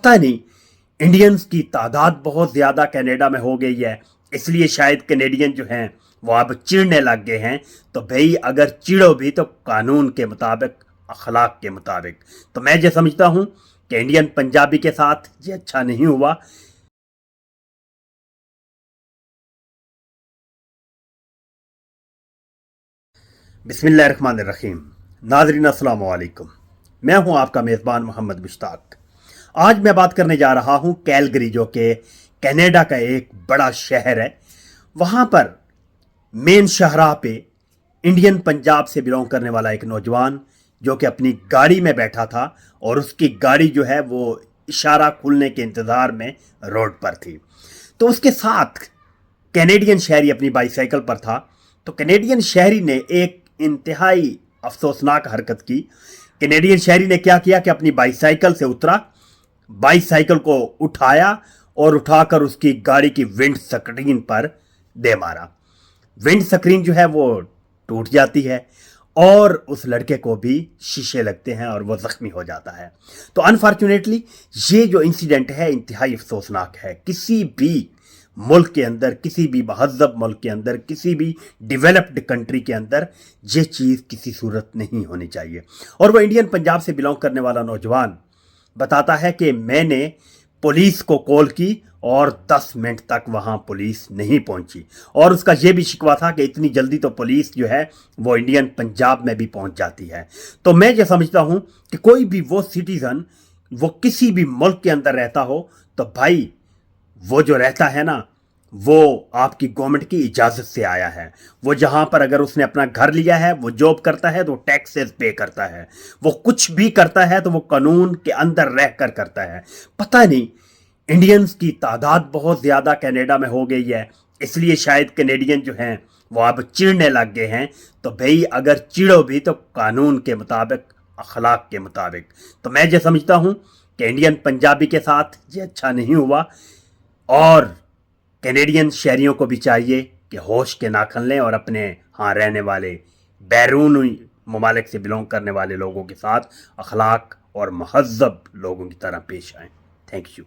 پتہ نہیں انڈینز کی تعداد بہت زیادہ کینیڈا میں ہو گئی ہے، اس لیے شاید کینیڈین جو ہیں وہ اب چڑنے لگ گئے ہیں۔ تو بھئی اگر چڑو بھی تو قانون کے مطابق، اخلاق کے مطابق۔ تو میں یہ سمجھتا ہوں کہ انڈین پنجابی کے ساتھ یہ اچھا نہیں ہوا۔ بسم اللہ الرحمن الرحیم۔ ناظرین السلام علیکم، میں ہوں آپ کا میزبان محمد مشتاق۔ آج میں بات کرنے جا رہا ہوں کیلگری، جو کہ کینیڈا کا ایک بڑا شہر ہے۔ وہاں پر مین شاہراہ پہ انڈین پنجاب سے بلونگ کرنے والا ایک نوجوان جو کہ اپنی گاڑی میں بیٹھا تھا، اور اس کی گاڑی جو ہے وہ اشارہ کھلنے کے انتظار میں روڈ پر تھی، تو اس کے ساتھ کینیڈین شہری اپنی بائی سائیکل پر تھا۔ تو کینیڈین شہری نے ایک انتہائی افسوسناک حرکت کی۔ کینیڈین شہری نے کیا کیا کہ اپنی بائی سائیکل سے اترا، بائی سائیکل کو اٹھایا اور اٹھا کر اس کی گاڑی کی ونڈ سکرین پر دے مارا۔ ونڈ سکرین جو ہے وہ ٹوٹ جاتی ہے اور اس لڑکے کو بھی شیشے لگتے ہیں اور وہ زخمی ہو جاتا ہے۔ تو انفارچونیٹلی یہ جو انسیڈنٹ ہے انتہائی افسوسناک ہے۔ کسی بھی ملک کے اندر، کسی بھی مہذب ملک کے اندر، کسی بھی ڈیولپڈ کنٹری کے اندر یہ چیز کسی صورت نہیں ہونی چاہیے۔ اور وہ انڈین پنجاب سے بلونگ کرنے والا نوجوان بتاتا ہے کہ میں نے پولیس کو کال کی اور 10 منٹ تک وہاں پولیس نہیں پہنچی، اور اس کا یہ بھی شکوہ تھا کہ اتنی جلدی تو پولیس جو ہے وہ انڈین پنجاب میں بھی پہنچ جاتی ہے۔ تو میں یہ سمجھتا ہوں کہ کوئی بھی وہ سٹیزن وہ کسی بھی ملک کے اندر رہتا ہو تو بھائی وہ جو رہتا ہے نا وہ آپ کی گورنمنٹ کی اجازت سے آیا ہے۔ وہ جہاں پر اگر اس نے اپنا گھر لیا ہے، وہ جاب کرتا ہے تو وہ ٹیکسز پے کرتا ہے، وہ کچھ بھی کرتا ہے تو وہ قانون کے اندر رہ کر کرتا ہے۔ پتہ نہیں انڈینز کی تعداد بہت زیادہ کینیڈا میں ہو گئی ہے، اس لیے شاید کینیڈین جو ہیں وہ اب چڑنے لگ گئے ہیں۔ تو بھئی اگر چڑو بھی تو قانون کے مطابق، اخلاق کے مطابق۔ تو میں یہ سمجھتا ہوں کہ انڈین پنجابی کے ساتھ یہ اچھا نہیں ہوا، اور کینیڈین شہریوں کو بھی چاہیے کہ ہوش کے ناخن لیں اور اپنے ہاں رہنے والے بیرونی ممالک سے بلونگ کرنے والے لوگوں کے ساتھ اخلاق اور مہذب لوگوں کی طرح پیش آئیں۔ Thank you.